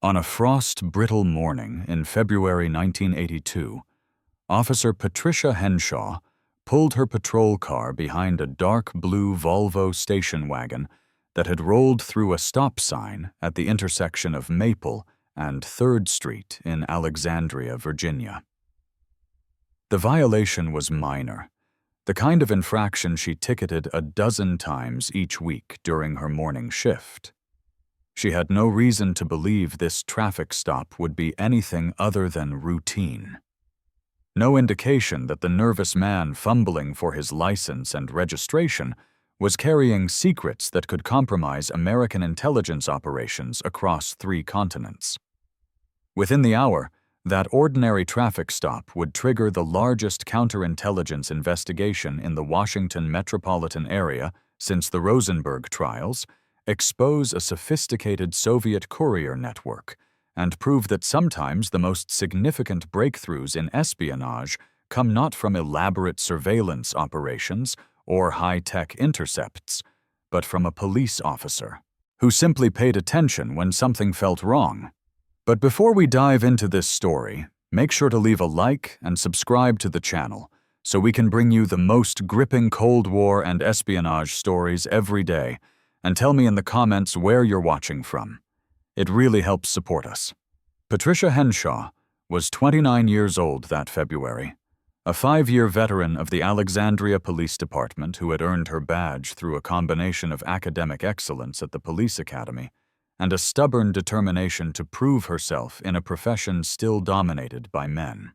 On a frost-brittle morning in February 1982, Officer Patricia Henshaw pulled her patrol car behind a dark blue Volvo station wagon that had rolled through a stop sign at the intersection of Maple and 3rd Street in Alexandria, Virginia. The violation was minor, the kind of infraction she ticketed a dozen times each week during her morning shift. She had no reason to believe this traffic stop would be anything other than routine. No indication that the nervous man fumbling for his license and registration was carrying secrets that could compromise American intelligence operations across 3 continents. Within the hour, that ordinary traffic stop would trigger the largest counterintelligence investigation in the Washington metropolitan area since the Rosenberg trials, expose a sophisticated Soviet courier network, and prove that sometimes the most significant breakthroughs in espionage come not from elaborate surveillance operations or high-tech intercepts, but from a police officer who simply paid attention when something felt wrong. But before we dive into this story, make sure to leave a like and subscribe to the channel so we can bring you the most gripping Cold War and espionage stories every day, and tell me in the comments where you're watching from. It really helps support us. Patricia Henshaw was 29 years old that February, a 5-year veteran of the Alexandria Police Department who had earned her badge through a combination of academic excellence at the police academy and a stubborn determination to prove herself in a profession still dominated by men.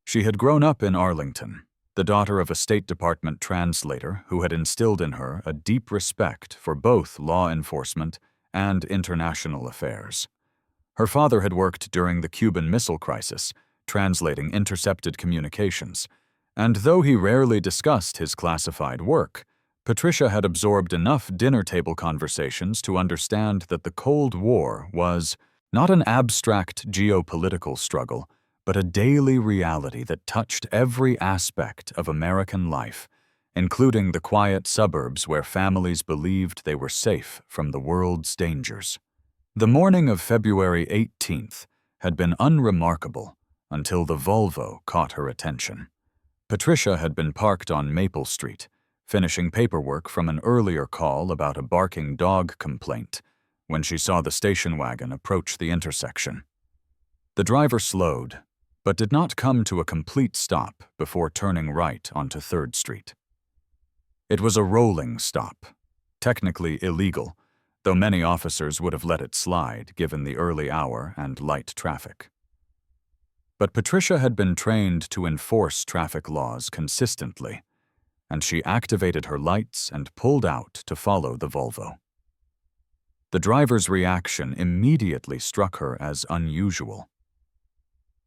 She had grown up in Arlington, the daughter of a State Department translator who had instilled in her a deep respect for both law enforcement and international affairs. Her father had worked during the Cuban Missile Crisis, translating intercepted communications, and though he rarely discussed his classified work, Patricia had absorbed enough dinner-table conversations to understand that the Cold War was not an abstract geopolitical struggle, but a daily reality that touched every aspect of American life, including the quiet suburbs where families believed they were safe from the world's dangers. The morning of February 18th had been unremarkable until the Volvo caught her attention. Patricia had been parked on Maple Street, finishing paperwork from an earlier call about a barking dog complaint, when she saw the station wagon approach the intersection. The driver slowed, but did not come to a complete stop before turning right onto 3rd Street. It was a rolling stop, technically illegal, though many officers would have let it slide given the early hour and light traffic. But Patricia had been trained to enforce traffic laws consistently, and she activated her lights and pulled out to follow the Volvo. The driver's reaction immediately struck her as unusual.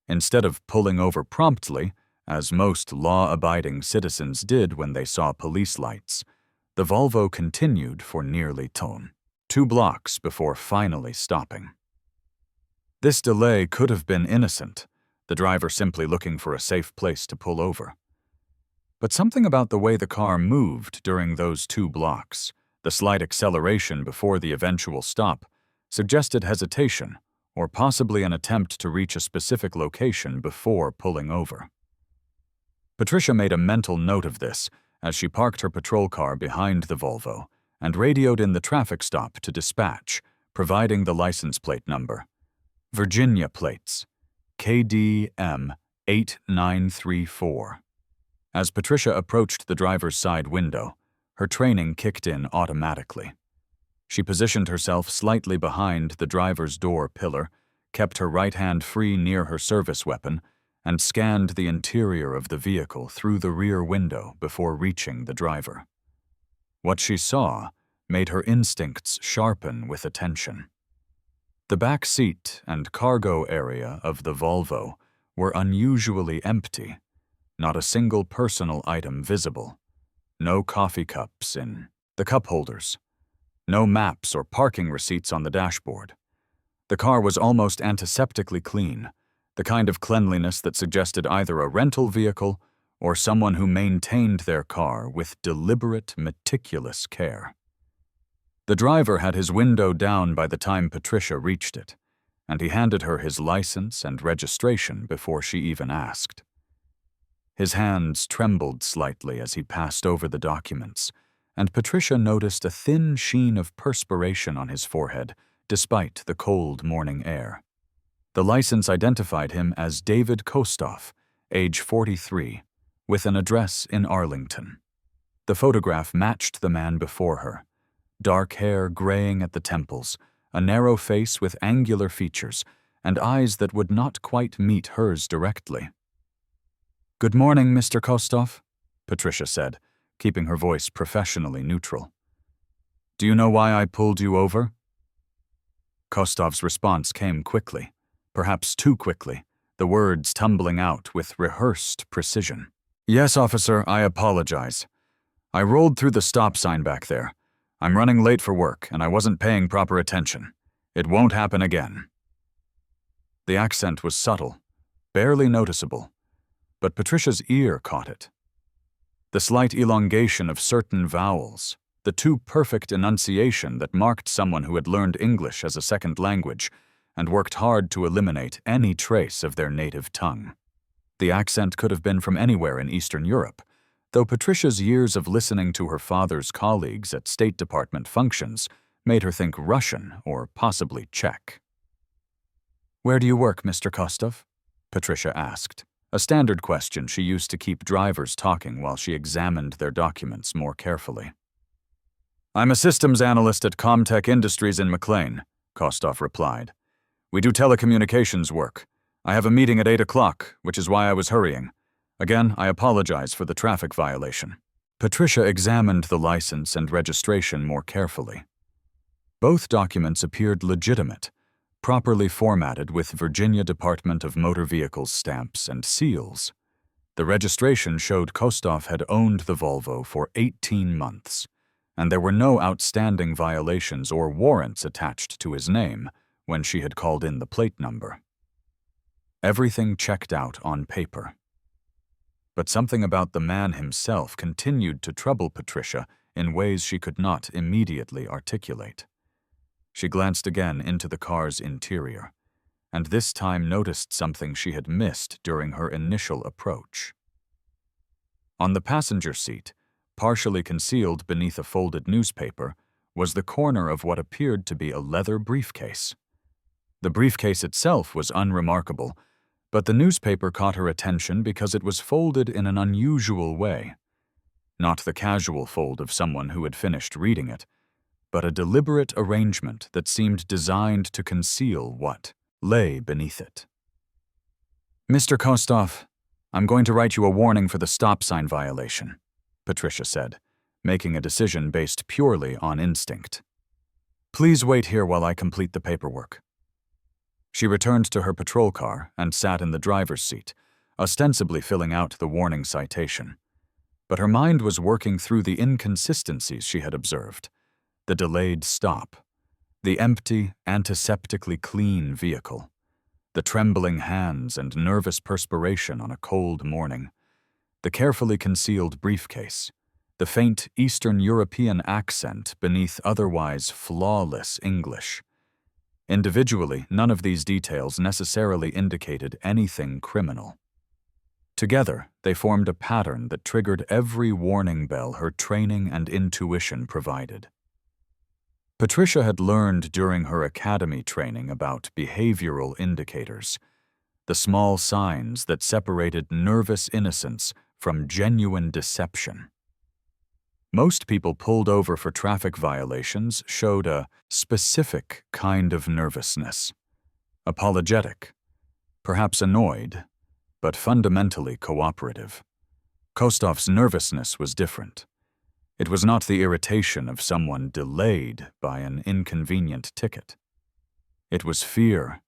Instead of pulling over promptly, as most law-abiding citizens did when they saw police lights, the Volvo continued for nearly 2 blocks before finally stopping. This delay could have been innocent, the driver simply looking for a safe place to pull over. But something about the way the car moved during those 2 blocks, the slight acceleration before the eventual stop, suggested hesitation or possibly an attempt to reach a specific location before pulling over. Patricia made a mental note of this as she parked her patrol car behind the Volvo and radioed in the traffic stop to dispatch, providing the license plate number. Virginia plates, KDM 8934. As Patricia approached the driver's side window, her training kicked in automatically. She positioned herself slightly behind the driver's door pillar, kept her right hand free near her service weapon, and scanned the interior of the vehicle through the rear window before reaching the driver. What she saw made her instincts sharpen with attention. The back seat and cargo area of the Volvo were unusually empty. Not a single personal item visible. No coffee cups in the cup holders. No maps or parking receipts on the dashboard. The car was almost antiseptically clean, the kind of cleanliness that suggested either a rental vehicle or someone who maintained their car with deliberate, meticulous care. The driver had his window down by the time Patricia reached it, and he handed her his license and registration before she even asked. His hands trembled slightly as he passed over the documents, and Patricia noticed a thin sheen of perspiration on his forehead despite the cold morning air. The license identified him as David Kostoff, age 43, with an address in Arlington. The photograph matched the man before her, dark hair graying at the temples, a narrow face with angular features, and eyes that would not quite meet hers directly. "Good morning, Mr. Kostoff," Patricia said, keeping her voice professionally neutral. "Do you know why I pulled you over?" Kostoff's response came quickly, perhaps too quickly, the words tumbling out with rehearsed precision. "Yes, officer, I apologize. I rolled through the stop sign back there. I'm running late for work, and I wasn't paying proper attention. It won't happen again." The accent was subtle, barely noticeable, but Patricia's ear caught it. The slight elongation of certain vowels, the too-perfect enunciation that marked someone who had learned English as a second language and worked hard to eliminate any trace of their native tongue. The accent could have been from anywhere in Eastern Europe, though Patricia's years of listening to her father's colleagues at State Department functions made her think Russian or possibly Czech. "Where do you work, Mr. Kostoff?" Patricia asked, a standard question she used to keep drivers talking while she examined their documents more carefully. "I'm a systems analyst at Comtech Industries in McLean," Kostoff replied. "We do telecommunications work. I have a meeting at 8 o'clock, which is why I was hurrying. Again, I apologize for the traffic violation." Patricia examined the license and registration more carefully. Both documents appeared legitimate, properly formatted with Virginia Department of Motor Vehicles stamps and seals. The registration showed Kostoff had owned the Volvo for 18 months, and there were no outstanding violations or warrants attached to his name when she had called in the plate number. Everything checked out on paper. But something about the man himself continued to trouble Patricia in ways she could not immediately articulate. She glanced again into the car's interior, and this time noticed something she had missed during her initial approach. On the passenger seat, partially concealed beneath a folded newspaper, was the corner of what appeared to be a leather briefcase. The briefcase itself was unremarkable, but the newspaper caught her attention because it was folded in an unusual way. Not the casual fold of someone who had finished reading it, but a deliberate arrangement that seemed designed to conceal what lay beneath it. "Mr. Kostoff, I'm going to write you a warning for the stop sign violation," Patricia said, making a decision based purely on instinct. "Please wait here while I complete the paperwork." She returned to her patrol car and sat in the driver's seat, ostensibly filling out the warning citation. But her mind was working through the inconsistencies she had observed. The delayed stop, the empty, antiseptically clean vehicle, the trembling hands and nervous perspiration on a cold morning, the carefully concealed briefcase, the faint Eastern European accent beneath otherwise flawless English. Individually, none of these details necessarily indicated anything criminal. Together, they formed a pattern that triggered every warning bell her training and intuition provided. Patricia had learned during her academy training about behavioral indicators, the small signs that separated nervous innocence from genuine deception. Most people pulled over for traffic violations showed a specific kind of nervousness. Apologetic, perhaps annoyed, but fundamentally cooperative. Kostoff's nervousness was different. It was not the irritation of someone delayed by an inconvenient ticket. It was fear,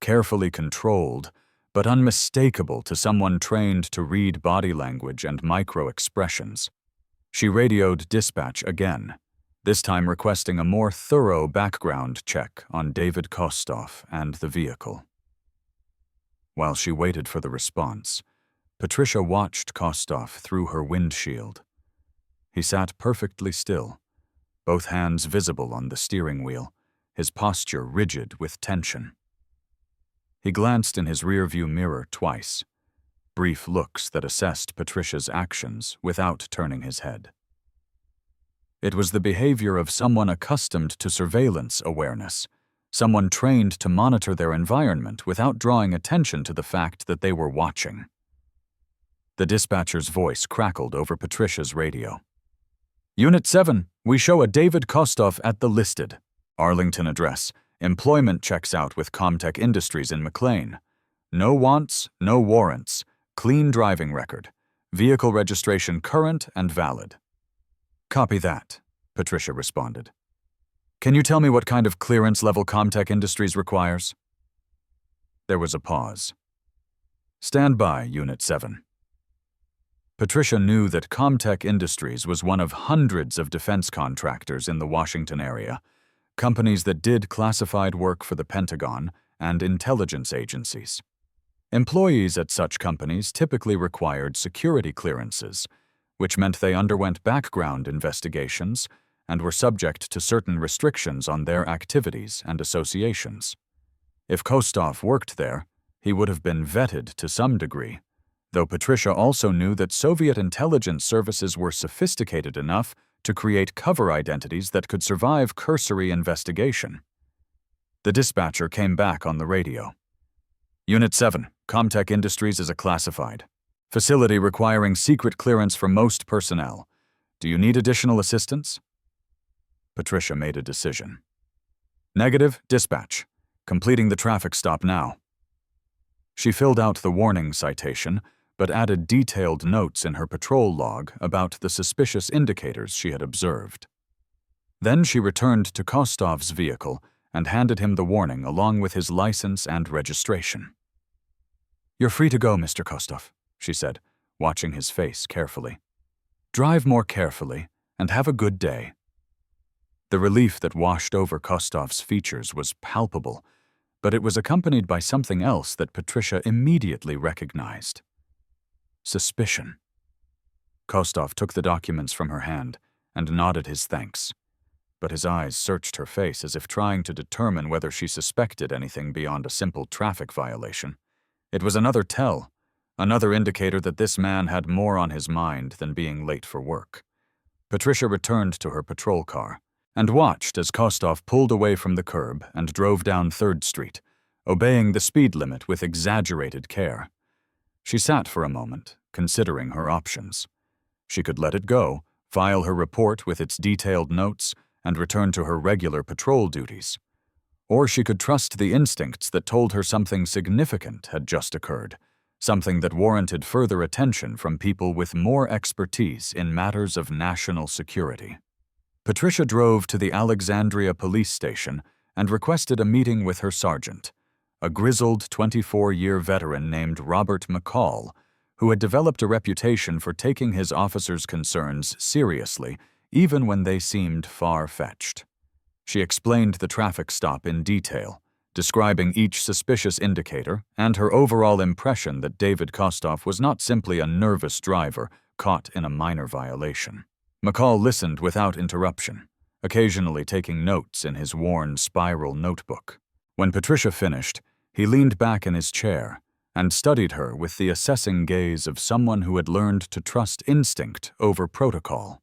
carefully controlled, but unmistakable to someone trained to read body language and micro-expressions. She radioed dispatch again, this time requesting a more thorough background check on David Kostoff and the vehicle. While she waited for the response, Patricia watched Kostoff through her windshield. He sat perfectly still, both hands visible on the steering wheel, his posture rigid with tension. He glanced in his rearview mirror twice, brief looks that assessed Patricia's actions without turning his head. It was the behavior of someone accustomed to surveillance awareness, someone trained to monitor their environment without drawing attention to the fact that they were watching. The dispatcher's voice crackled over Patricia's radio. "Unit 7, we show a David Kostov at the listed. Arlington address. Employment checks out with Comtech Industries in McLean. No wants, no warrants. Clean driving record. Vehicle registration current and valid." "Copy that," Patricia responded. "Can you tell me what kind of clearance level Comtech Industries requires?" There was a pause. "Stand by, Unit 7. Patricia knew that Comtech Industries was one of hundreds of defense contractors in the Washington area, companies that did classified work for the Pentagon and intelligence agencies. Employees at such companies typically required security clearances, which meant they underwent background investigations and were subject to certain restrictions on their activities and associations. If Kostov worked there, he would have been vetted to some degree, though Patricia also knew that Soviet intelligence services were sophisticated enough to create cover identities that could survive cursory investigation. The dispatcher came back on the radio. "Unit 7, Comtech Industries is a classified facility requiring secret clearance for most personnel. Do you need additional assistance?" Patricia made a decision. "Negative, dispatch. Completing the traffic stop now." She filled out the warning citation, but added detailed notes in her patrol log about the suspicious indicators she had observed. Then she returned to Kostov's vehicle and handed him the warning along with his license and registration. "You're free to go, Mr. Kostov," she said, watching his face carefully. "Drive more carefully and have a good day." The relief that washed over Kostov's features was palpable, but it was accompanied by something else that Patricia immediately recognized. Suspicion. Kostov took the documents from her hand and nodded his thanks, but his eyes searched her face as if trying to determine whether she suspected anything beyond a simple traffic violation. It was another tell, another indicator that this man had more on his mind than being late for work. Patricia returned to her patrol car and watched as Kostov pulled away from the curb and drove down 3rd Street, obeying the speed limit with exaggerated care. She sat for a moment, considering her options. She could let it go, file her report with its detailed notes, and return to her regular patrol duties. Or she could trust the instincts that told her something significant had just occurred, something that warranted further attention from people with more expertise in matters of national security. Patricia drove to the Alexandria police station and requested a meeting with her sergeant, a grizzled 24-year veteran named Robert McCall, who had developed a reputation for taking his officers' concerns seriously, even when they seemed far-fetched. She explained the traffic stop in detail, describing each suspicious indicator and her overall impression that David Kostov was not simply a nervous driver caught in a minor violation. McCall listened without interruption, occasionally taking notes in his worn spiral notebook. When Patricia finished, he leaned back in his chair and studied her with the assessing gaze of someone who had learned to trust instinct over protocol.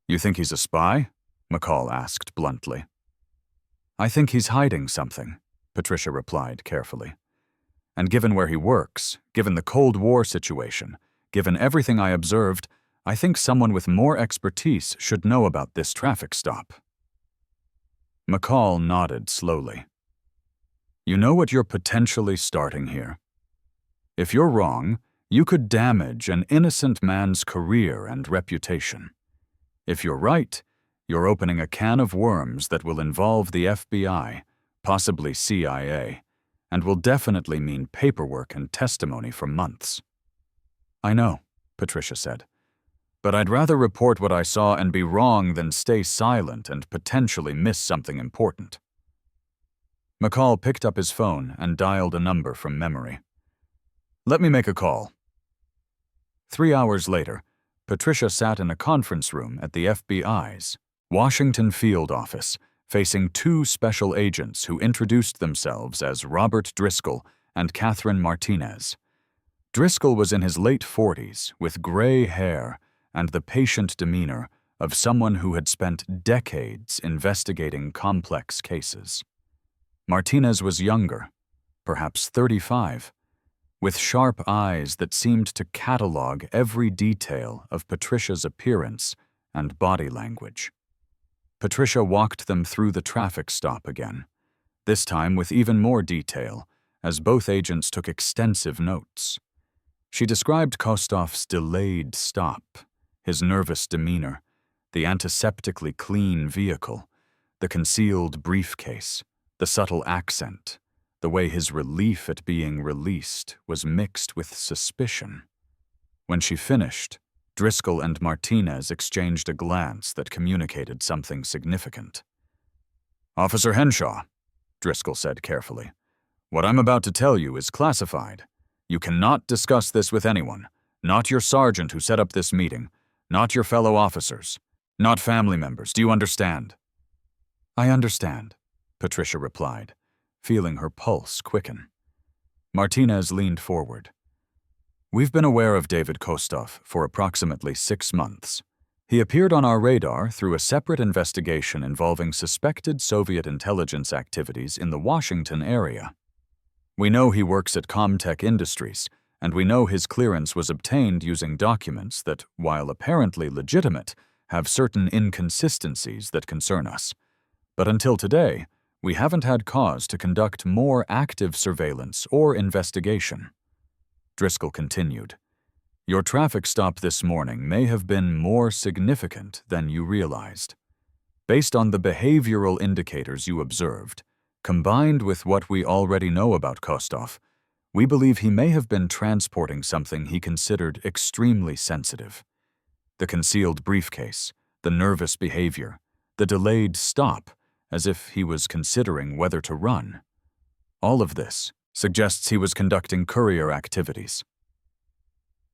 "You think he's a spy?" McCall asked bluntly. "I think he's hiding something," Patricia replied carefully. "And given where he works, given the Cold War situation, given everything I observed, I think someone with more expertise should know about this traffic stop." McCall nodded slowly. "You know what you're potentially starting here? If you're wrong, you could damage an innocent man's career and reputation. If you're right, you're opening a can of worms that will involve the FBI, possibly CIA, and will definitely mean paperwork and testimony for months." "I know," Patricia said, "but I'd rather report what I saw and be wrong than stay silent and potentially miss something important." McCall picked up his phone and dialed a number from memory. "Let me make a call." 3 hours later, Patricia sat in a conference room at the FBI's Washington field office, facing two special agents who introduced themselves as Robert Driscoll and Catherine Martinez. Driscoll was in his late 40s, with gray hair and the patient demeanor of someone who had spent decades investigating complex cases. Martinez was younger, perhaps 35, with sharp eyes that seemed to catalog every detail of Patricia's appearance and body language. Patricia walked them through the traffic stop again, this time with even more detail, as both agents took extensive notes. She described Kostof's delayed stop, his nervous demeanor, the antiseptically clean vehicle, the concealed briefcase, the subtle accent, the way his relief at being released was mixed with suspicion. When she finished, Driscoll and Martinez exchanged a glance that communicated something significant. "Officer Henshaw," Driscoll said carefully, "what I'm about to tell you is classified. You cannot discuss this with anyone, not your sergeant who set up this meeting, not your fellow officers, not family members. Do you understand?" "I understand," Patricia replied, feeling her pulse quicken. Martinez leaned forward. "We've been aware of David Kostof for approximately 6 months. He appeared on our radar through a separate investigation involving suspected Soviet intelligence activities in the Washington area. We know he works at Comtech Industries, and we know his clearance was obtained using documents that, while apparently legitimate, have certain inconsistencies that concern us. But until today, we haven't had cause to conduct more active surveillance or investigation." Driscoll continued, "Your traffic stop this morning may have been more significant than you realized. Based on the behavioral indicators you observed, combined with what we already know about Kostof, we believe he may have been transporting something he considered extremely sensitive. The concealed briefcase, the nervous behavior, the delayed stop, as if he was considering whether to run. All of this suggests he was conducting courier activities."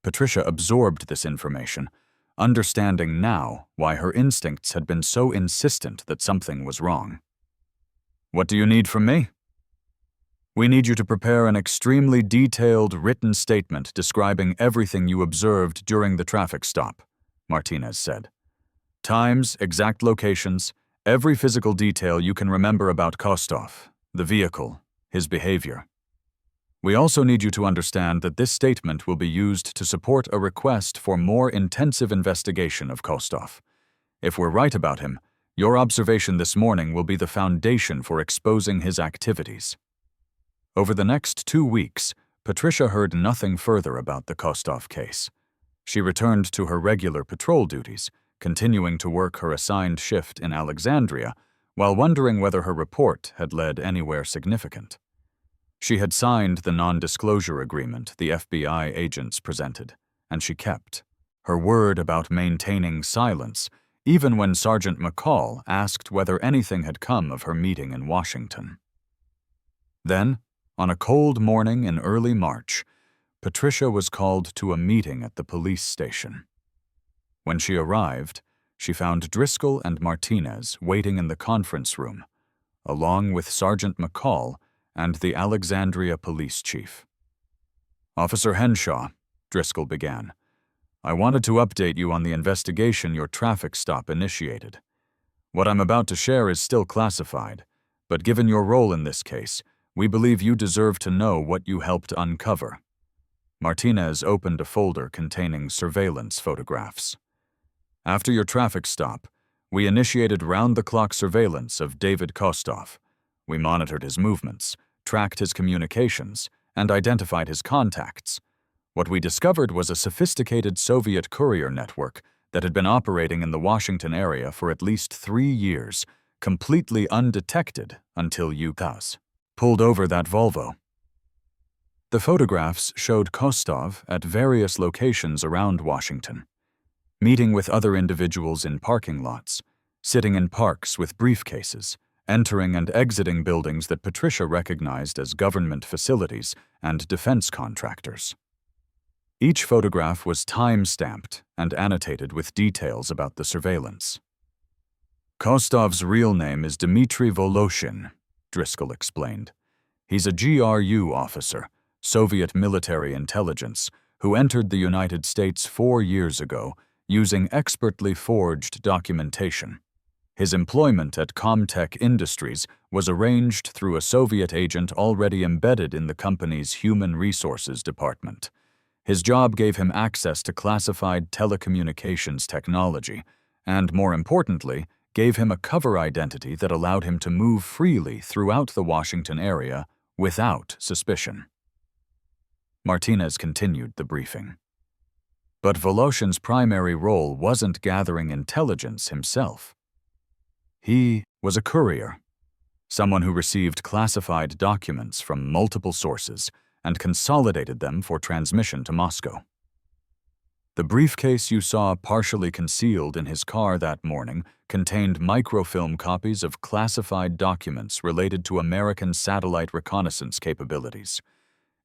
Patricia absorbed this information, understanding now why her instincts had been so insistent that something was wrong. "What do you need from me?" "We need you to prepare an extremely detailed written statement describing everything you observed during the traffic stop," Martinez said. "Times, exact locations, every physical detail you can remember about Kostof, the vehicle, his behavior. We also need you to understand that this statement will be used to support a request for more intensive investigation of Kostof. If we're right about him, your observation this morning will be the foundation for exposing his activities." Over the next 2 weeks, Patricia heard nothing further about the Kostof case. She returned to her regular patrol duties, continuing to work her assigned shift in Alexandria, while wondering whether her report had led anywhere significant. She had signed the non-disclosure agreement the FBI agents presented, and she kept her word about maintaining silence, even when Sergeant McCall asked whether anything had come of her meeting in Washington. Then, on a cold morning in early March, Patricia was called to a meeting at the police station. When she arrived, she found Driscoll and Martinez waiting in the conference room, along with Sergeant McCall and the Alexandria police chief. "Officer Henshaw," Driscoll began, "I wanted to update you on the investigation your traffic stop initiated. What I'm about to share is still classified, but given your role in this case, we believe you deserve to know what you helped uncover." Martinez opened a folder containing surveillance photographs. "After your traffic stop, we initiated round-the-clock surveillance of David Kostof. We monitored his movements, tracked his communications, and identified his contacts. What we discovered was a sophisticated Soviet courier network that had been operating in the Washington area for at least 3 years, completely undetected until you guys pulled over that Volvo." The photographs showed Kostov at various locations around Washington, meeting with other individuals in parking lots, sitting in parks with briefcases, entering and exiting buildings that Patricia recognized as government facilities and defense contractors. Each photograph was time-stamped and annotated with details about the surveillance. Kostov's real name is Dmitry Voloshin, Driscoll explained. He's a GRU officer, Soviet military intelligence, who entered the United States 4 years ago using expertly forged documentation. His employment at Comtech Industries was arranged through a Soviet agent already embedded in the company's human resources department. His job gave him access to classified telecommunications technology, and more importantly, gave him a cover identity that allowed him to move freely throughout the Washington area without suspicion. Martinez continued the briefing. But Voloshin's primary role wasn't gathering intelligence himself. He was a courier, someone who received classified documents from multiple sources and consolidated them for transmission to Moscow. The briefcase you saw partially concealed in his car that morning contained microfilm copies of classified documents related to American satellite reconnaissance capabilities.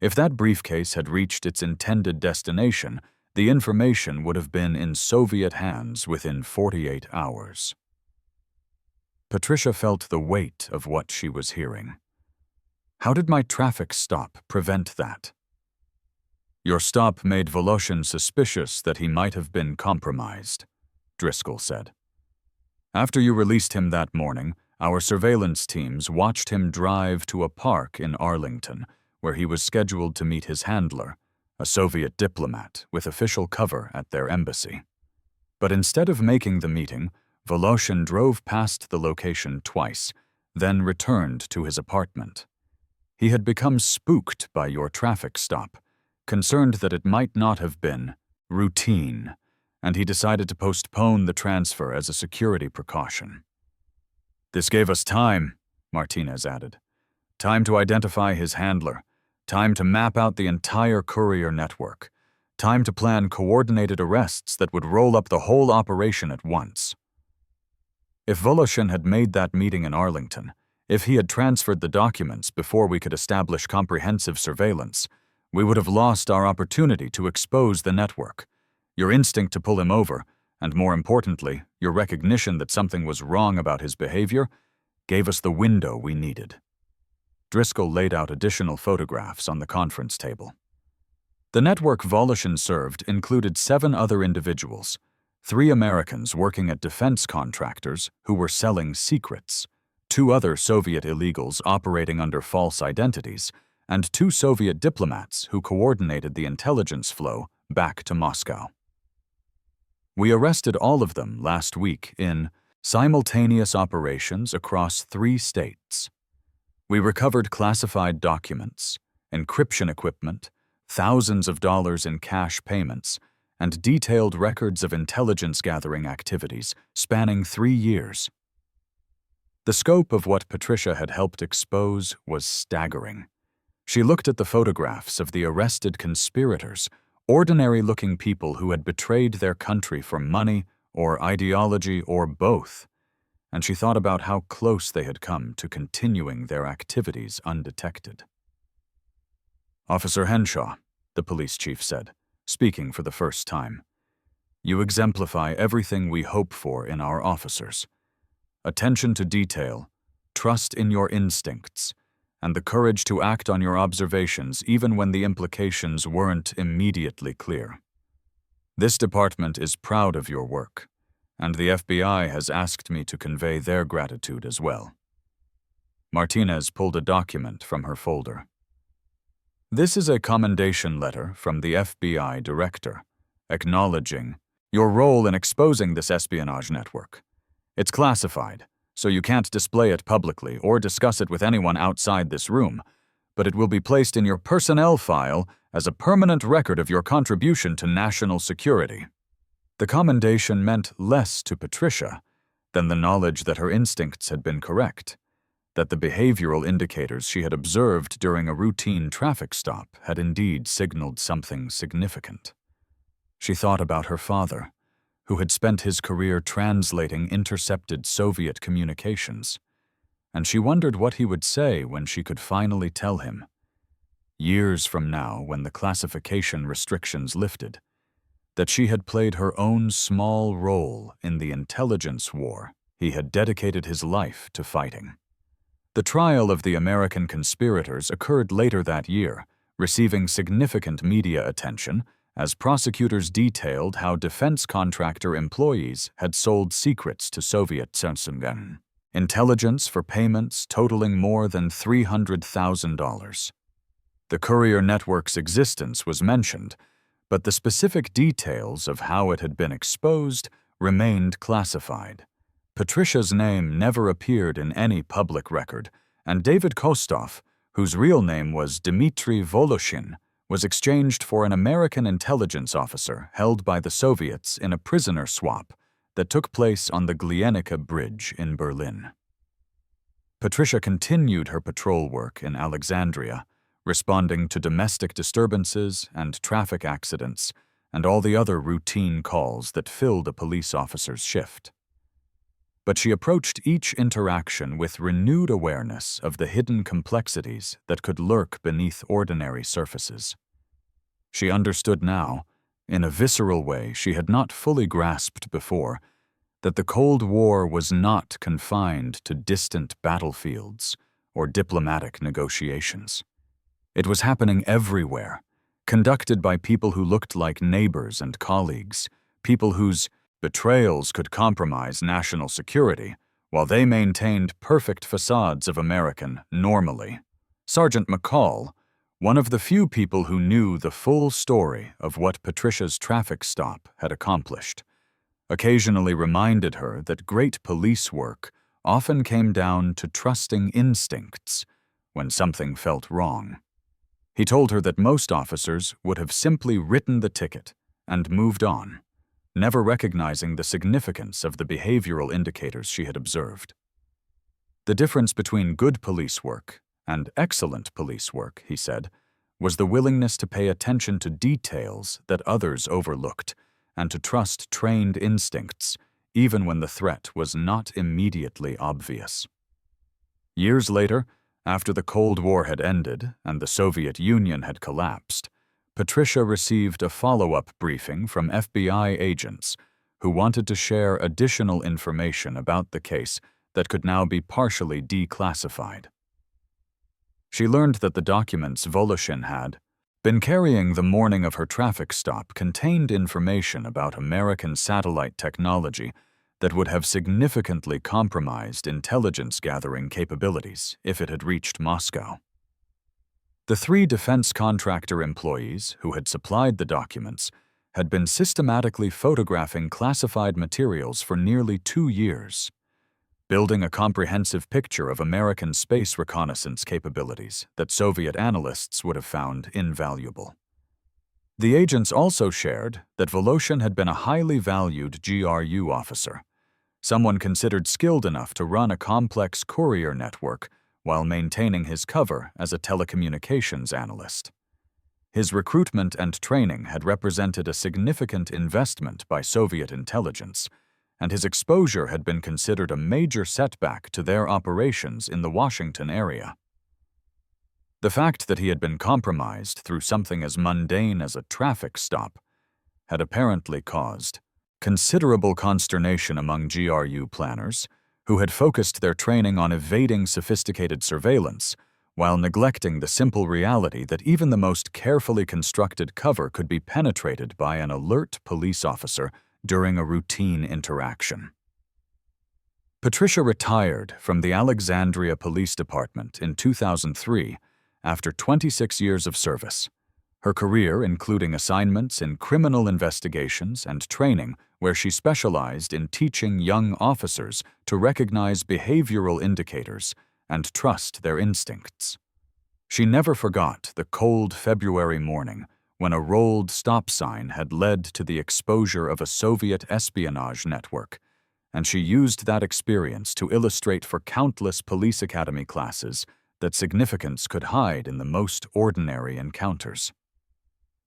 If that briefcase had reached its intended destination, the information would have been in Soviet hands within 48 hours. Patricia felt the weight of what she was hearing. How did my traffic stop prevent that? Your stop made Voloshin suspicious that he might have been compromised, Driscoll said. After you released him that morning, our surveillance teams watched him drive to a park in Arlington, where he was scheduled to meet his handler, a Soviet diplomat with official cover at their embassy. But instead of making the meeting, Voloshin drove past the location twice, then returned to his apartment. He had become spooked by your traffic stop, concerned that it might not have been routine, and he decided to postpone the transfer as a security precaution. This gave us time, Martinez added. Time to identify his handler, time to map out the entire Courier network, time to plan coordinated arrests that would roll up the whole operation at once. If Voloshin had made that meeting in Arlington, if he had transferred the documents before we could establish comprehensive surveillance, we would have lost our opportunity to expose the network. Your instinct to pull him over, and more importantly, your recognition that something was wrong about his behavior, gave us the window we needed. Driscoll laid out additional photographs on the conference table. The network Voloshin served included 7 other individuals, 3 Americans working at defense contractors who were selling secrets, 2 other Soviet illegals operating under false identities, and 2 Soviet diplomats who coordinated the intelligence flow back to Moscow. We arrested all of them last week in simultaneous operations across 3 states. We recovered classified documents, encryption equipment, thousands of dollars in cash payments, and detailed records of intelligence-gathering activities spanning 3 years. The scope of what Patricia had helped expose was staggering. She looked at the photographs of the arrested conspirators, ordinary-looking people who had betrayed their country for money or ideology or both, and she thought about how close they had come to continuing their activities undetected. Officer Henshaw, the police chief said, speaking for the first time, you exemplify everything we hope for in our officers. Attention to detail, trust in your instincts, and the courage to act on your observations even when the implications weren't immediately clear. This department is proud of your work, and the FBI has asked me to convey their gratitude as well. Martinez pulled a document from her folder. This is a commendation letter from the FBI director, acknowledging your role in exposing this espionage network. It's classified, so you can't display it publicly or discuss it with anyone outside this room, but it will be placed in your personnel file as a permanent record of your contribution to national security. The commendation meant less to Patricia than the knowledge that her instincts had been correct, that the behavioral indicators she had observed during a routine traffic stop had indeed signaled something significant. She thought about her father, who had spent his career translating intercepted Soviet communications, and she wondered what he would say when she could finally tell him, years from now when the classification restrictions lifted, that she had played her own small role in the intelligence war he had dedicated his life to fighting. The trial of the American conspirators occurred later that year, receiving significant media attention as prosecutors detailed how defense contractor employees had sold secrets to Soviet intelligence for payments totaling more than $300,000. The Courier network's existence was mentioned, but the specific details of how it had been exposed remained classified. Patricia's name never appeared in any public record, and David Kostov, whose real name was Dmitry Voloshin, was exchanged for an American intelligence officer held by the Soviets in a prisoner swap that took place on the Glienicke Bridge in Berlin. Patricia continued her patrol work in Alexandria, responding to domestic disturbances and traffic accidents and all the other routine calls that filled a police officer's shift. But she approached each interaction with renewed awareness of the hidden complexities that could lurk beneath ordinary surfaces. She understood now, in a visceral way she had not fully grasped before, that the Cold War was not confined to distant battlefields or diplomatic negotiations. It was happening everywhere, conducted by people who looked like neighbors and colleagues, people whose betrayals could compromise national security, while they maintained perfect facades of American normally. Sergeant McCall, one of the few people who knew the full story of what Patricia's traffic stop had accomplished, occasionally reminded her that great police work often came down to trusting instincts when something felt wrong. He told her that most officers would have simply written the ticket and moved on, never recognizing the significance of the behavioral indicators she had observed. The difference between good police work and excellent police work, he said, was the willingness to pay attention to details that others overlooked and to trust trained instincts, even when the threat was not immediately obvious. Years later, after the Cold War had ended and the Soviet Union had collapsed, Patricia received a follow-up briefing from FBI agents who wanted to share additional information about the case that could now be partially declassified. She learned that the documents Voloshin had been carrying the morning of her traffic stop contained information about American satellite technology that would have significantly compromised intelligence-gathering capabilities if it had reached Moscow. The 3 defense contractor employees who had supplied the documents had been systematically photographing classified materials for nearly 2 years, building a comprehensive picture of American space reconnaissance capabilities that Soviet analysts would have found invaluable. The agents also shared that Voloshin had been a highly valued GRU officer, someone considered skilled enough to run a complex courier network while maintaining his cover as a telecommunications analyst. His recruitment and training had represented a significant investment by Soviet intelligence, and his exposure had been considered a major setback to their operations in the Washington area. The fact that he had been compromised through something as mundane as a traffic stop had apparently caused considerable consternation among GRU planners, who had focused their training on evading sophisticated surveillance while neglecting the simple reality that even the most carefully constructed cover could be penetrated by an alert police officer during a routine interaction. Patricia retired from the Alexandria Police Department in 2003 after 26 years of service. Her career including assignments in criminal investigations and training where she specialized in teaching young officers to recognize behavioral indicators and trust their instincts. She never forgot the cold February morning when a rolled stop sign had led to the exposure of a Soviet espionage network, and she used that experience to illustrate for countless police academy classes that significance could hide in the most ordinary encounters.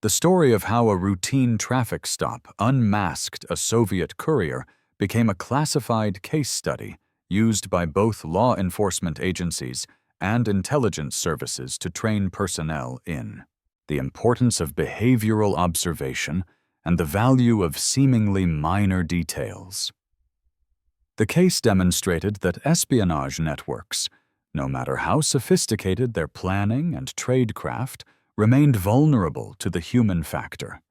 The story of how a routine traffic stop unmasked a Soviet courier became a classified case study used by both law enforcement agencies and intelligence services to train personnel in the importance of behavioral observation and the value of seemingly minor details. The case demonstrated that espionage networks, no matter how sophisticated their planning and tradecraft, remained vulnerable to the human factor.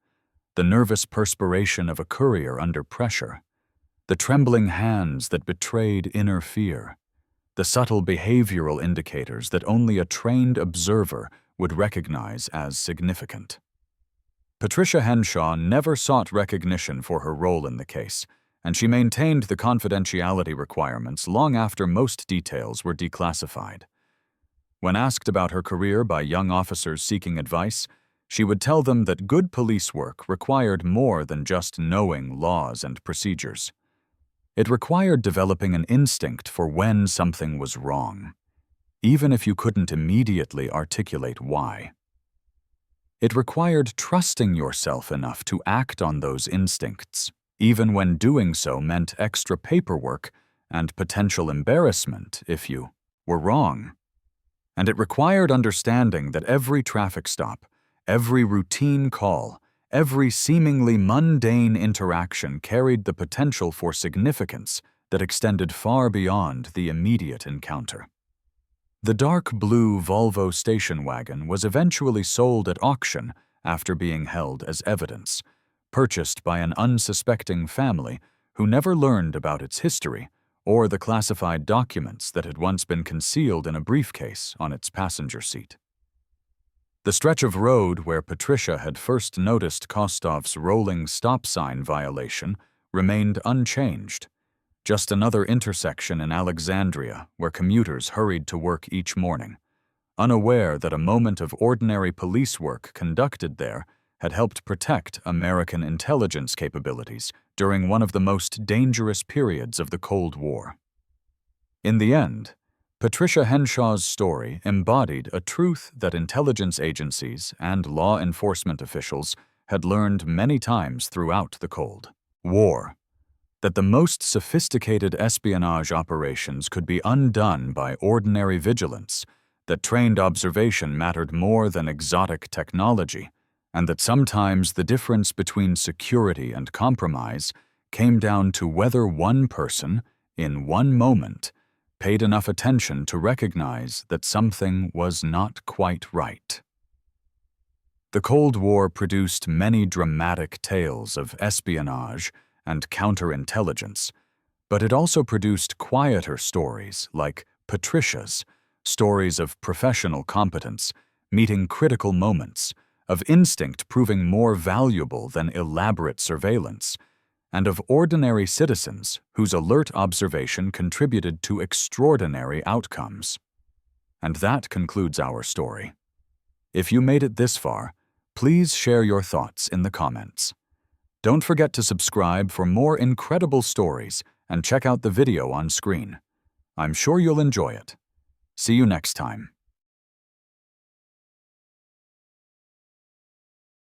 The nervous perspiration of a courier under pressure, the trembling hands that betrayed inner fear, the subtle behavioral indicators that only a trained observer would recognize as significant. Patricia Henshaw never sought recognition for her role in the case, and she maintained the confidentiality requirements long after most details were declassified. When asked about her career by young officers seeking advice, she would tell them that good police work required more than just knowing laws and procedures. It required developing an instinct for when something was wrong, even if you couldn't immediately articulate why. It required trusting yourself enough to act on those instincts, even when doing so meant extra paperwork and potential embarrassment if you were wrong. And it required understanding that every traffic stop, every routine call, every seemingly mundane interaction carried the potential for significance that extended far beyond the immediate encounter. The dark blue Volvo station wagon was eventually sold at auction after being held as evidence, purchased by an unsuspecting family who never learned about its history or the classified documents that had once been concealed in a briefcase on its passenger seat. The stretch of road where Patricia had first noticed Kostov's rolling stop sign violation remained unchanged, just another intersection in Alexandria where commuters hurried to work each morning, unaware that a moment of ordinary police work conducted there had helped protect American intelligence capabilities during one of the most dangerous periods of the Cold War. In the end, Patricia Henshaw's story embodied a truth that intelligence agencies and law enforcement officials had learned many times throughout the Cold War, that the most sophisticated espionage operations could be undone by ordinary vigilance, that trained observation mattered more than exotic technology, and that sometimes the difference between security and compromise came down to whether one person, in one moment, paid enough attention to recognize that something was not quite right. The Cold War produced many dramatic tales of espionage and counterintelligence, but it also produced quieter stories like Patricia's, stories of professional competence, meeting critical moments, of instinct proving more valuable than elaborate surveillance, and of ordinary citizens whose alert observation contributed to extraordinary outcomes. And that concludes our story. If you made it this far, please share your thoughts in the comments. Don't forget to subscribe for more incredible stories and check out the video on screen. I'm sure you'll enjoy it. See you next time.